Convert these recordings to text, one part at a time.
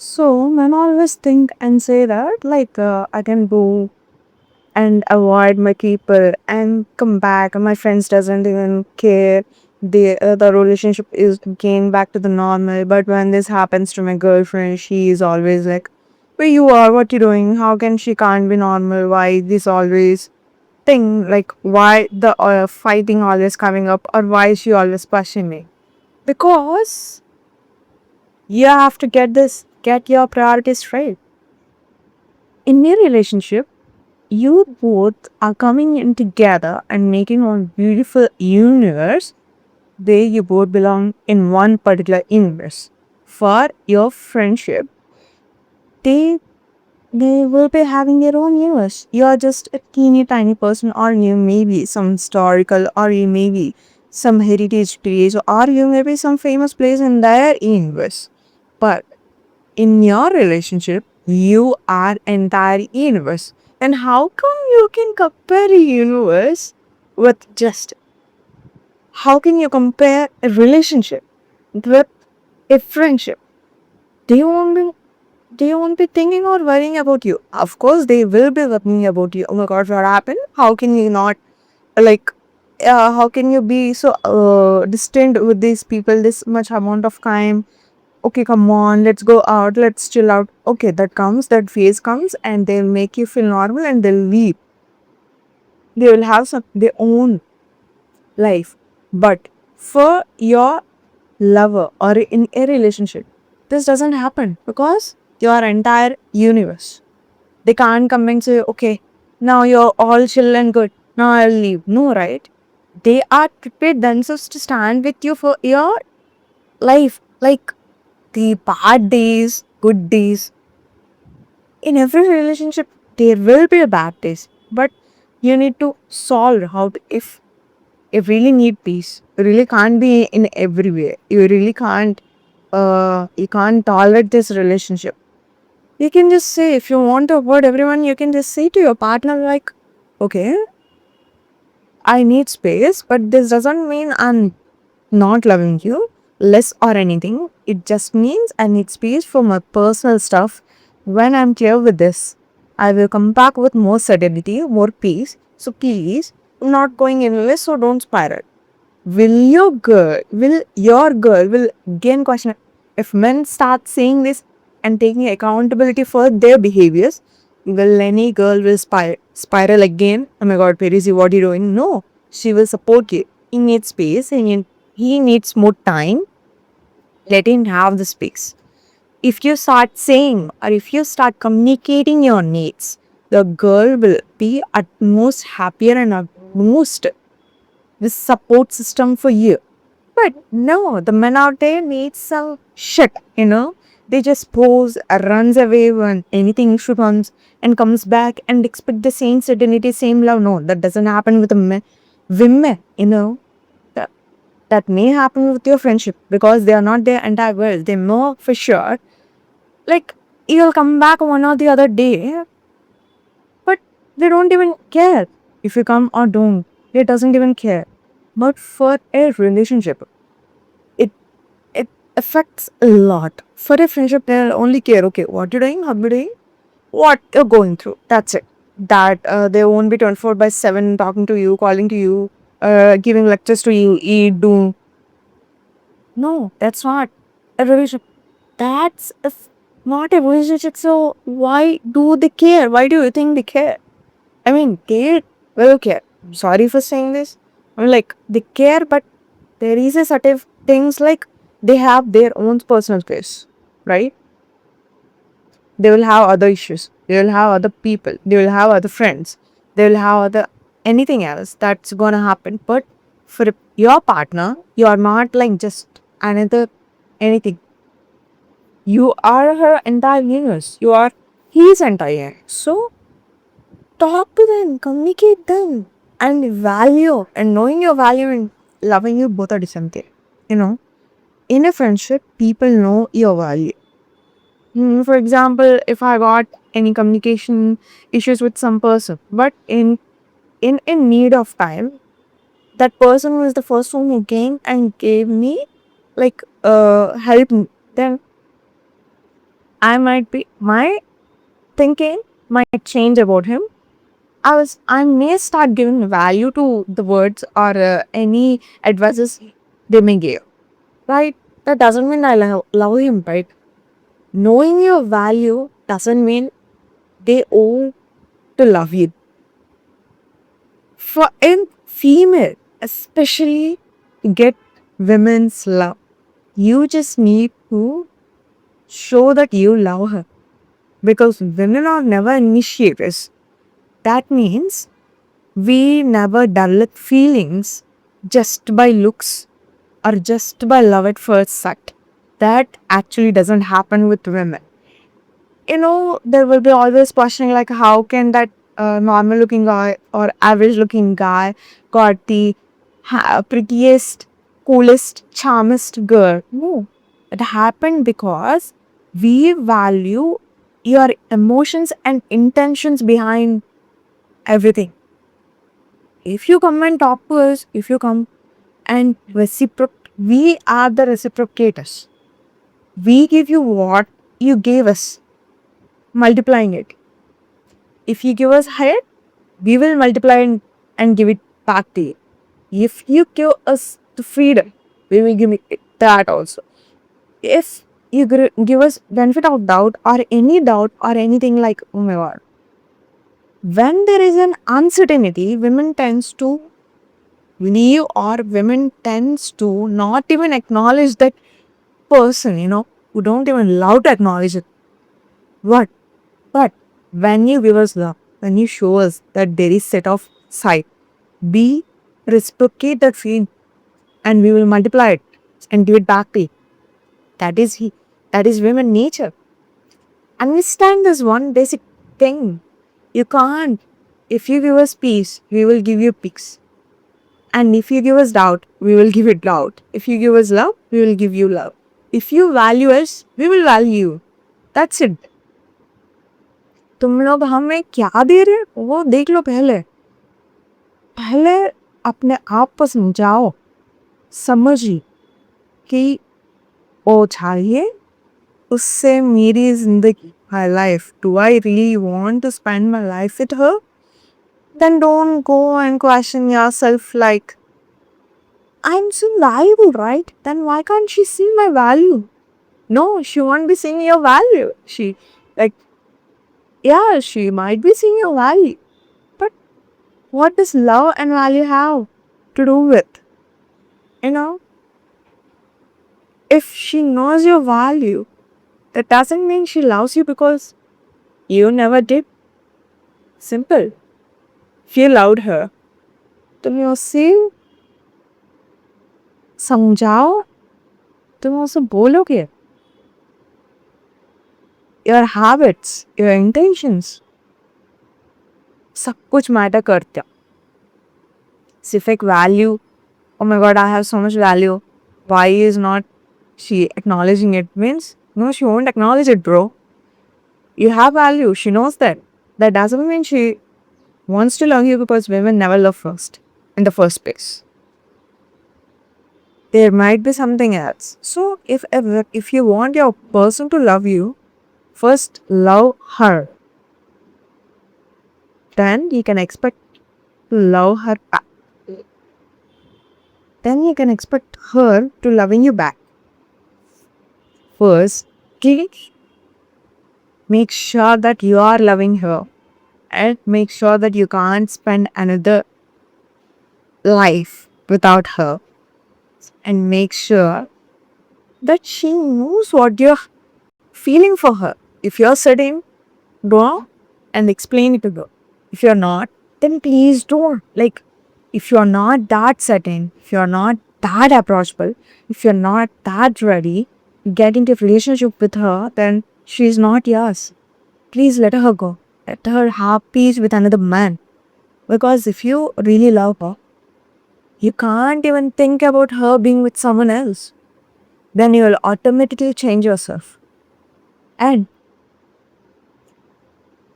So men always think and say that I can go and avoid my people and come back and my friends doesn't even care. The relationship is again back to the normal. But when this happens to my girlfriend, she is always like, where you are, what you doing? How can she can't be normal? Why this always thing? Like why the fighting always coming up or why is she always pushing me? Because you have to get your priorities straight. In a relationship, you both are coming in together and making one beautiful universe where you both belong in one particular universe. For your friendship, they they will be having their own universe. You are just a teeny tiny person, or you may be some historical, or you may be some heritage place, or you may be some famous place in their universe. But in your relationship, you are entire universe. And how come you can compare a universe with just how can you compare a relationship with a friendship? They won't be they won't be thinking or worrying about you. Of course they will be worrying about you. Oh my god, what happened? How can you not like how can you be so distant with these people this much amount of time? Okay, come on, let's go out, let's chill out. Okay, that phase comes and they'll make you feel normal and they'll leave. They will have some their own life. But for your lover or in a relationship, this doesn't happen because your entire universe. They can't come and say, okay, now you're all chill and good. Now I'll leave. No, right? They are prepared themselves to stand with you for your life. Like the bad days, good days, in every relationship there will be a bad days, but you need to solve how to, if you really need peace, you really can't be in every way, you really can't tolerate this relationship. You can just say, if you want to avoid everyone, you can just say to your partner like, okay, I need space, but this doesn't mean I'm not loving you less or anything. It just means I need space for my personal stuff. When I'm clear with this, I will come back with more certainty, more peace. So please, I'm not going anywhere, so don't spiral. Will your girl will again question, if men start saying this and taking accountability for their behaviors, will any girl will spiral again? Oh my god, Perisi, what are you doing? No, she will support you. He needs space and he needs more time. Let him have the space. If you start saying or if you start communicating your needs, the girl will be at most happier and at most this support system for you. But no, the men out there need some shit. They just pose, runs away when anything issue comes and comes back and expect the same certainty, same love. No, that doesn't happen with the women. That, that may happen with your friendship because they are not their entire world. They know for sure. Like, you'll come back one or the other day, but they don't even care if you come or don't. They doesn't even care. But for a relationship, it it affects a lot. For a friendship, they'll only care, okay, what you're doing, how you're doing, what you're going through. That's it. That they won't be 24 by 7 talking to you, calling to you, giving lectures to you, eat, do. No, that's not a relationship. Not a relationship. So why do they care? Why do you think they care? I mean, they will care. Sorry for saying this. I mean, like, they care, but there is a certain things like they have their own personal space, right? They will have other issues. They will have other people. They will have other friends. They will have other anything else that's gonna happen. But for your partner, you are not like just another anything. You are her entire universe. You are his entire. So talk to them, communicate them, and value and knowing your value and loving you both are different thing. You know, in a friendship, people know your value. For example, if I got any communication issues with some person, but in need of time, that person was the first one who came and gave me like help me. Then I might be, my thinking might change about him. I may start giving value to the words or any advices they may give, right? That doesn't mean I love him, right? Knowing your value doesn't mean they owe to love you. For in female, especially to get women's love, you just need to show that you love her because women are never initiators. That means we never develop feelings just by looks or just by love at first sight. That actually doesn't happen with women. There will be always questioning like, how can that normal looking guy or average looking guy got the prettiest, coolest, charmest girl? No, it happened because we value your emotions and intentions behind everything. If you come and talk to us, if you come and reciprocate, we are the reciprocators. We give you what you gave us, multiplying it. If you give us higher, we will multiply and give it back to you. If you give us the freedom, we will give it that also. If you give us benefit of doubt or any doubt or anything like, oh my god, when there is an uncertainty, women tends to leave or women tends to not even acknowledge that person, who don't even love to acknowledge it. What? But when you give us love, when you show us that there is set of sight, we reciprocate that feeling and we will multiply it and give it back to you. That is he. That is women nature. Understand this one basic thing. You can't. If you give us peace, we will give you peace. And if you give us doubt, we will give it doubt. If you give us love, we will give you love. If you value us, we will value you. That's it. तुम लोग हमें क्या दे रहे हो वो देख लो पहले पहले अपने आप को समझाओ समझिए कि वो चाहिए उससे मेरी जिंदगी my life do I really want to spend my life with her then don't go and question yourself like I'm so valuable, right? Then why can't she see my value? No, she won't be seeing your value. Like, yeah, she might be seeing your value. But what does love and value have to do with? You know, if she knows your value, that doesn't mean she loves you because you never did. Simple. If you loved her, तुम उसे समझाओ तुम उसे बोलोगे your habits, your intentions, सब कुछ matter करता सिर्फ एक value, oh my god, I have so much value. Why is not she acknowledging it? Means, no, she won't acknowledge it, bro. You have value. She knows that. That doesn't mean she wants to love you because women never love first in the first place. There might be something else. So, if you want your person to love you, first love her. Then you can expect to love her back. Then you can expect her to loving you back. First, make sure that you are loving her and make sure that you can't spend another life without her and make sure that she knows what you're feeling for her. If you're sitting, go and explain it to her. If you're not, then please don't. Like, if you're not that certain, if you're not that approachable, if you're not that ready to get into a relationship with her, then she's not yours. Please let her go. Let her have peace with another man. Because if you really love her, you can't even think about her being with someone else. Then you will automatically change yourself. And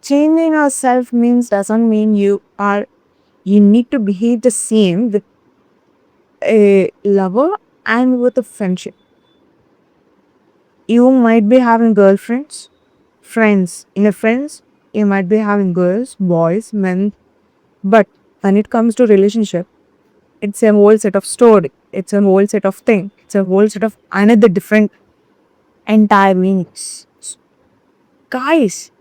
changing yourself doesn't mean you need to behave the same with a lover and with a friendship. You might be having girlfriends, Friends. In a friends, you might be having girls, boys, men, but when it comes to relationship, it's a whole set of story. It's a whole set of thing. It's a whole set of another different entire meanings. Guys,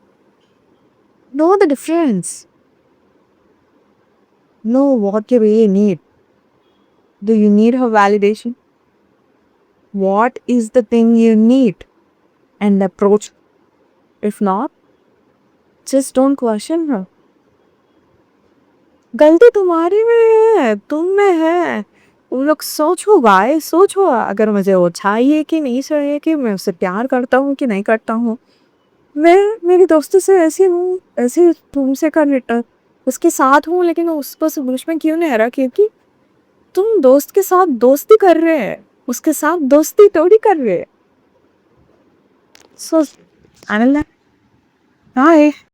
know the difference. Know what you really need. Do you need her validation? What is the thing you need? And approach. If not, just don't question her. गलती तुम्हारी में है, तुम में है। तुम लोग सोचो गाइस, सोचो अगर मुझे वो चाहिए कि नहीं चाहिए, कि मैं उससे प्यार करता हूँ कि नहीं करता हूँ। मैं मेरी दोस्तों से ऐसी हूँ, ऐसे तुमसे उसके साथ हूँ, लेकिन उसको से बीच में क्यों नहीं आ रहा? क्योंकि तुम दोस्त के साथ दोस्ती कर रहे हैं, उसके साथ दोस्ती थोड़ी कर रहे हैं। सो, अनिल, हाय।